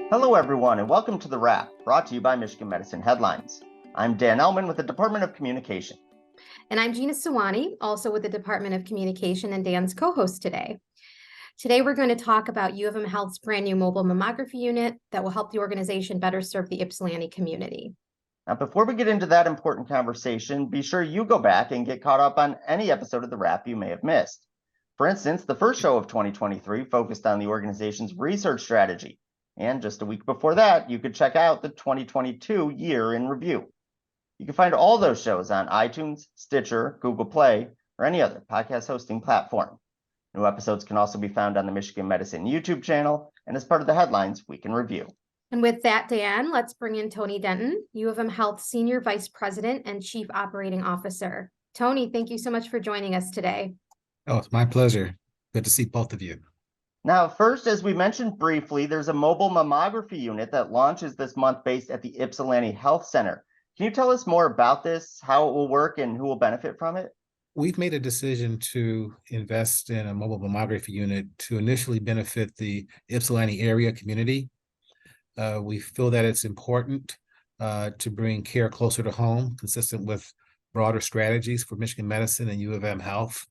Hello, everyone, and welcome to The Wrap, brought to you by Michigan Medicine Headlines. I'm Dan Ellman with the Department of Communication. And I'm Gina Sawani, also with the Department of Communication and Dan's co-host today. Today, we're going to talk about U of M Health's brand new mobile mammography unit that will help the organization better serve the Ypsilanti community. Now, before we get into that important conversation, be sure you go back and get caught up on any episode of The Wrap you may have missed. For instance, the first show of 2023 focused on the organization's research strategy. And just a week before that, you could check out the 2022 year in review. You can find all those shows on iTunes, Stitcher, Google Play, or any other podcast hosting platform. New episodes can also be found on the Michigan Medicine YouTube channel and as part of the Headlines Week in Review. And with that, Dan, let's bring in Tony Denton, U of M Health Senior Vice President and Chief Operating Officer. Tony, thank you so much for joining us today. Oh, it's my pleasure. Good to see both of you. Now, first, as we mentioned briefly, there's a mobile mammography unit that launches this month based at the Ypsilanti Health Center. Can you tell us more about this, how it will work, and who will benefit from it? We've made a decision to invest in a mobile mammography unit to initially benefit the Ypsilanti area community. We feel that it's important to bring care closer to home, consistent with broader strategies for Michigan Medicine and U of M Health.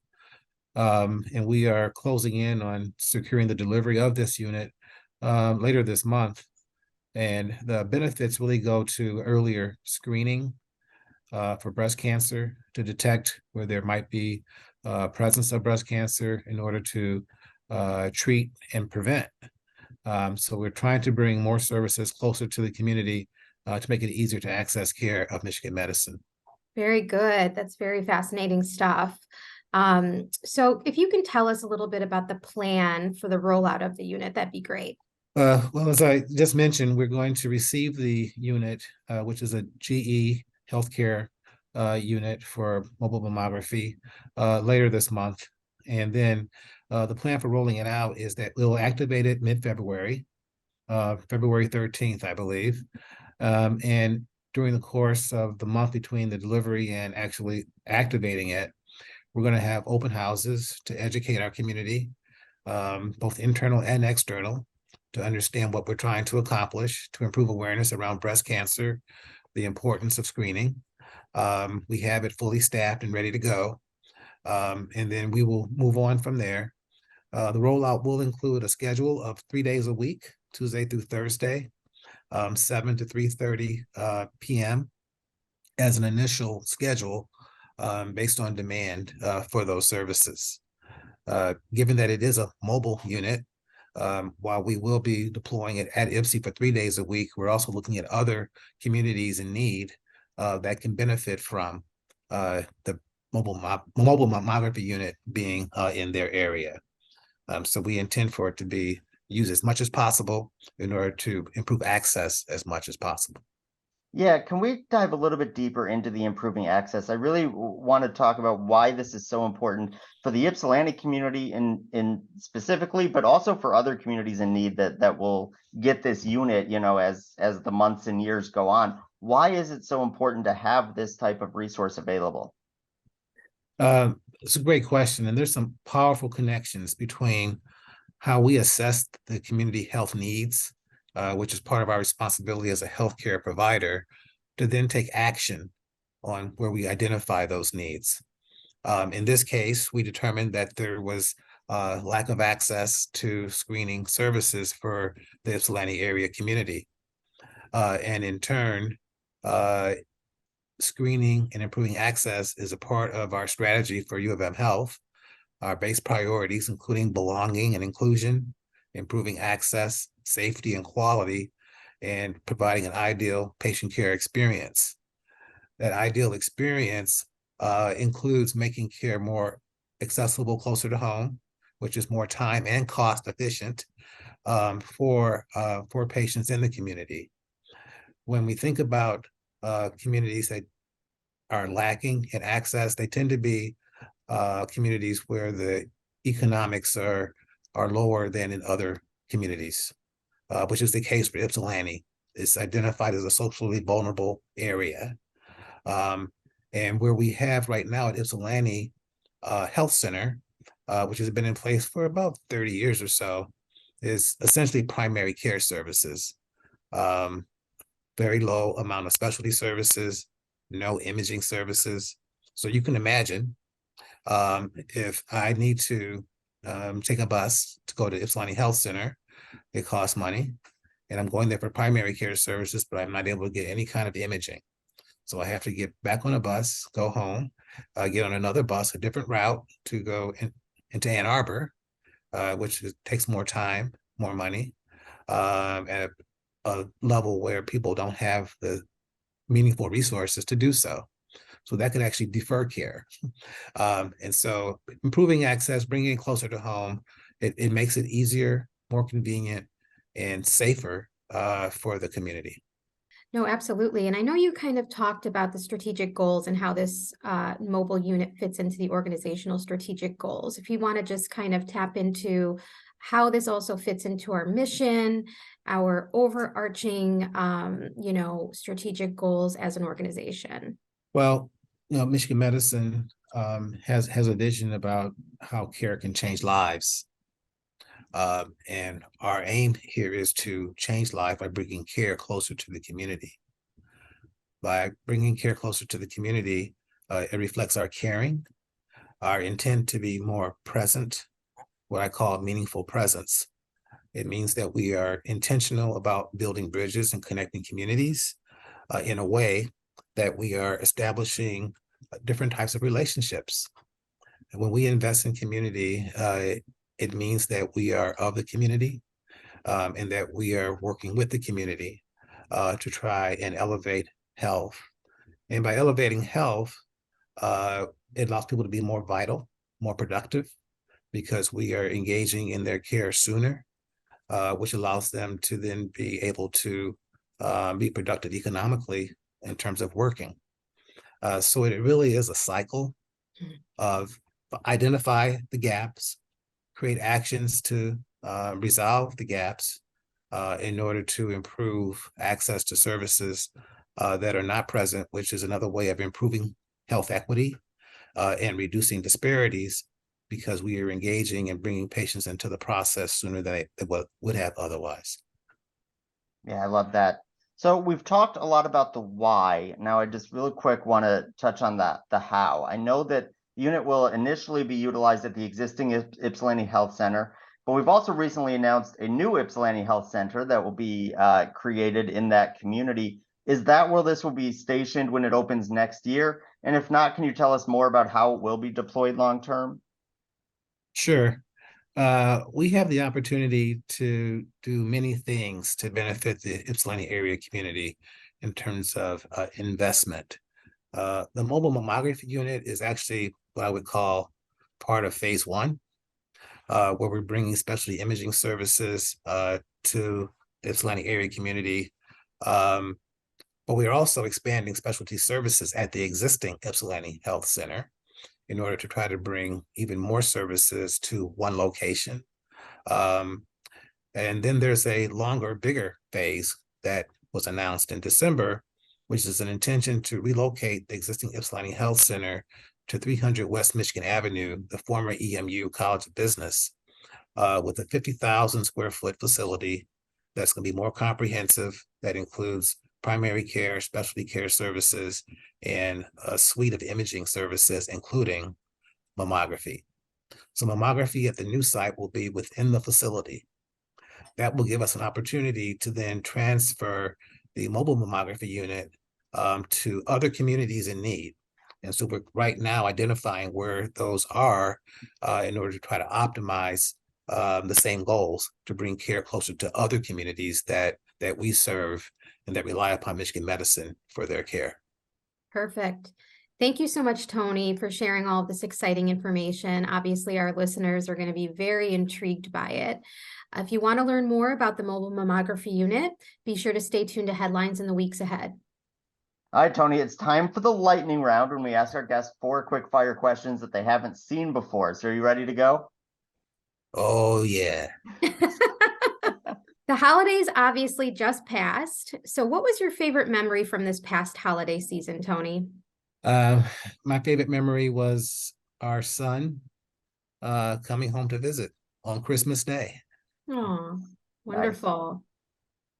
And we are closing in on securing the delivery of this unit later this month. And the benefits really go to earlier screening for breast cancer, to detect where there might be presence of breast cancer in order to treat and prevent. So we're trying to bring more services closer to the community to make it easier to access care of Michigan Medicine. Very good. That's very fascinating stuff. So if you can tell us a little bit about the plan for the rollout of the unit, that'd be great. Well, as I just mentioned, we're going to receive the unit, which is a GE healthcare unit for mobile mammography later this month. And then the plan for rolling it out is that we'll activate it mid-February, February 13th, I believe. And during the course of the month between the delivery and actually activating it, we're going to have open houses to educate our community, both internal and external, to understand what we're trying to accomplish to improve awareness around breast cancer, the importance of screening. We have it fully staffed and ready to go. And then we will move on from there. The rollout will include a schedule of 3 days a week, Tuesday through Thursday, 7 to 3:30 p.m. as an initial schedule based on demand for those services. Given that it is a mobile unit, while we will be deploying it at IPSI for 3 days a week, we're also looking at other communities in need that can benefit from the mobile mammography unit being in their area. So we intend for it to be used as much as possible in order to improve access as much as possible. Yeah, can we dive a little bit deeper into the improving access? I really want to talk about why this is so important for the Ypsilanti community in specifically, but also for other communities in need that will get this unit, as the months and years go on. Why is it so important to have this type of resource available? It's a great question, and there's some powerful connections between how we assess the community health needs, which is part of our responsibility as a healthcare provider, to then take action on where we identify those needs. In this case, we determined that there was lack of access to screening services for the Ypsilanti area community. And in turn, screening and improving access is a part of our strategy for U of M Health. Our base priorities, including belonging and inclusion, improving access, safety, and quality, and providing an ideal patient care experience. That ideal experience includes making care more accessible closer to home, which is more time and cost efficient for patients in the community. When we think about communities that are lacking in access, they tend to be communities where the economics are lower than in other communities, which is the case for Ypsilanti. It's identified as a socially vulnerable area. And where we have right now at Ypsilanti Health Center, which has been in place for about 30 years or so, is essentially primary care services. Very low amount of specialty services, no imaging services. So you can imagine if I need to take a bus to go to Ypsilanti Health Center, it costs money. And I'm going there for primary care services, but I'm not able to get any kind of imaging. So I have to get back on a bus, go home, get on another bus, a different route to go into Ann Arbor, which takes more time, more money, at a level where people don't have the meaningful resources to do so. So that could actually defer care. And so improving access, bringing it closer to home, it makes it easier, more convenient, and safer for the community. No, absolutely. And I know you kind of talked about the strategic goals and how this mobile unit fits into the organizational strategic goals. If you want to just kind of tap into how this also fits into our mission, our overarching, strategic goals as an organization. Well, Michigan Medicine has a vision about how care can change lives. And our aim here is to change life by bringing care closer to the community. By bringing care closer to the community, it reflects our caring, our intent to be more present, what I call meaningful presence. It means that we are intentional about building bridges and connecting communities in a way that we are establishing different types of relationships. And when we invest in community, it means that we are of the community and that we are working with the community to try and elevate health. And by elevating health, it allows people to be more vital, more productive, because we are engaging in their care sooner, which allows them to then be able to be productive economically in terms of working. So it really is a cycle of identify the gaps, create actions to resolve the gaps in order to improve access to services that are not present, which is another way of improving health equity and reducing disparities, because we are engaging and bringing patients into the process sooner than they would have otherwise. Yeah, I love that. So we've talked a lot about the why. Now I just really quick want to touch on the how. I know that the unit will initially be utilized at the existing Ypsilanti Health Center, but we've also recently announced a new Ypsilanti Health Center that will be created in that community. Is that where this will be stationed when it opens next year? And if not, can you tell us more about how it will be deployed long term? Sure. We have the opportunity to do many things to benefit the Ypsilanti area community in terms of investment. The mobile mammography unit is actually what I would call part of phase one, where we're bringing specialty imaging services to the Ypsilanti area community. But we are also expanding specialty services at the existing Ypsilanti Health Center in order to try to bring even more services to one location. And then there's a longer, bigger phase that was announced in December, which is an intention to relocate the existing Ypsilanti Health Center to 300 West Michigan Avenue, the former EMU College of Business, with a 50,000 square foot facility that's going to be more comprehensive, that includes primary care, specialty care services, and a suite of imaging services, including mammography. So mammography at the new site will be within the facility. That will give us an opportunity to then transfer the mobile mammography unit to other communities in need. And so we're right now identifying where those are in order to try to optimize the same goals to bring care closer to other communities that we serve and that rely upon Michigan Medicine for their care. Perfect. Thank you so much, Tony, for sharing all of this exciting information. Obviously, our listeners are going to be very intrigued by it. If you want to learn more about the mobile mammography unit, be sure to stay tuned to headlines in the weeks ahead. All right, Tony, it's time for the lightning round when we ask our guests 4 quick fire questions that they haven't seen before. So are you ready to go? Oh, yeah. The holidays obviously just passed. So what was your favorite memory from this past holiday season, Tony? My favorite memory was our son coming home to visit on Christmas Day. Oh, Nice. wonderful.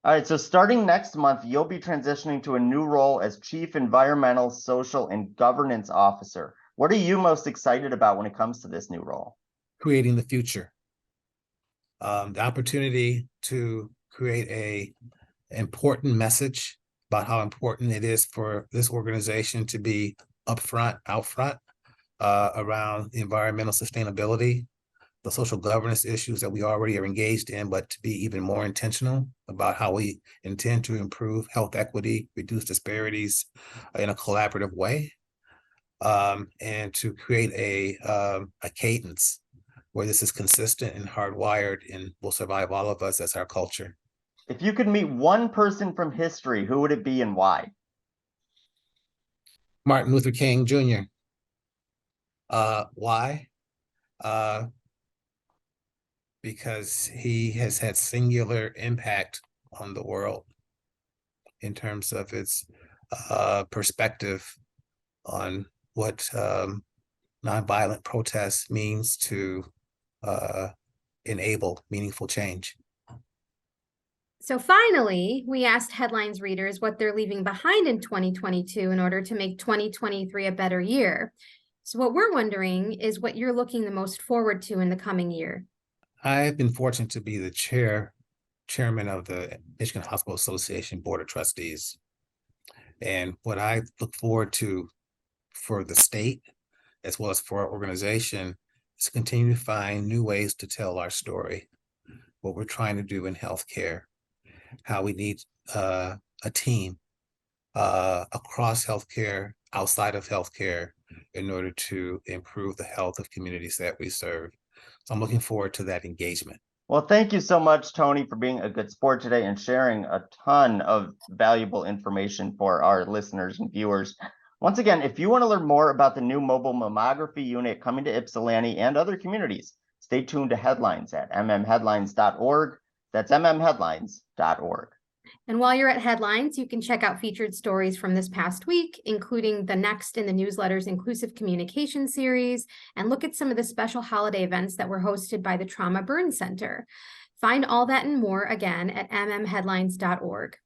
All right, so starting next month, you'll be transitioning to a new role as Chief Environmental, Social, and Governance Officer. What are you most excited about when it comes to this new role? Creating the future. The opportunity to create a important message about how important it is for this organization to be out front, around the environmental sustainability, the social governance issues that we already are engaged in, but to be even more intentional about how we intend to improve health equity, reduce disparities in a collaborative way, and to create a cadence where this is consistent and hardwired and will survive all of us as our culture. If you could meet one person from history, who would it be and why? Martin Luther King Jr. Why? Because he has had singular impact on the world in terms of its perspective on what nonviolent protest means to enable meaningful change. So finally, we asked Headlines readers what they're leaving behind in 2022 in order to make 2023 a better year. So what we're wondering is what you're looking the most forward to in the coming year. I've been fortunate to be the chairman of the Michigan Hospital Association Board of Trustees. And what I look forward to for the state, as well as for our organization, is to continue to find new ways to tell our story, what we're trying to do in healthcare, how we need a team across healthcare, outside of healthcare, in order to improve the health of communities that we serve. So I'm looking forward to that engagement. Well, thank you so much, Tony, for being a good sport today and sharing a ton of valuable information for our listeners and viewers. Once again, if you want to learn more about the new mobile mammography unit coming to Ypsilanti and other communities, stay tuned to Headlines at mmheadlines.org. That's mmheadlines.org. And while you're at Headlines, you can check out featured stories from this past week, including the next in the newsletter's Inclusive Communication series, and look at some of the special holiday events that were hosted by the Trauma Burn Center. Find all that and more again at mmheadlines.org.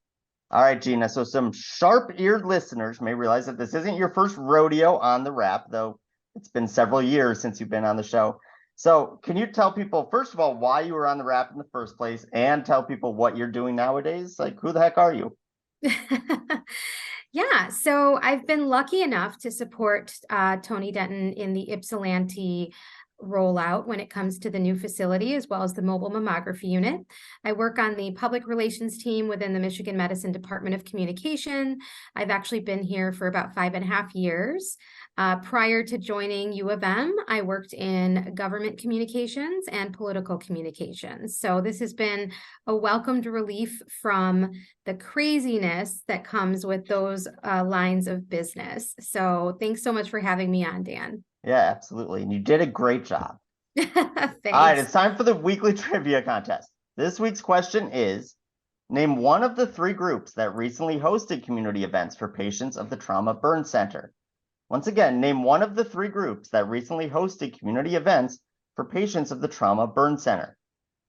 All right, Gina. So some sharp-eared listeners may realize that this isn't your first rodeo on the Wrap, though it's been several years since you've been on the show. So can you tell people, first of all, why you were on the Wrap in the first place, and tell people what you're doing nowadays? Like, who the heck are you? Yeah, so I've been lucky enough to support Tony Denton in the Ypsilanti rollout when it comes to the new facility, as well as the mobile mammography unit. I work on the public relations team within the Michigan Medicine Department of Communication. I've actually been here for about 5.5 years. Prior to joining U of M, I worked in government communications and political communications. So this has been a welcomed relief from the craziness that comes with those lines of business. So thanks so much for having me on, Dan. Yeah, absolutely. And you did a great job. Thanks. All right, it's time for the weekly trivia contest. This week's question is, name one of the 3 groups that recently hosted community events for patients of the Trauma Burn Center. Once again, name one of the 3 groups that recently hosted community events for patients of the Trauma Burn Center.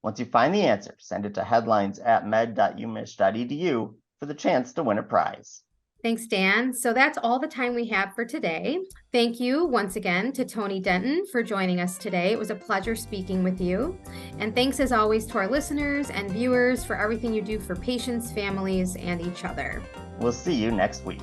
Once you find the answer, send it to headlines@med.umich.edu for the chance to win a prize. Thanks, Dan. So that's all the time we have for today. Thank you once again to Tony Denton for joining us today. It was a pleasure speaking with you. And thanks as always to our listeners and viewers for everything you do for patients, families, and each other. We'll see you next week.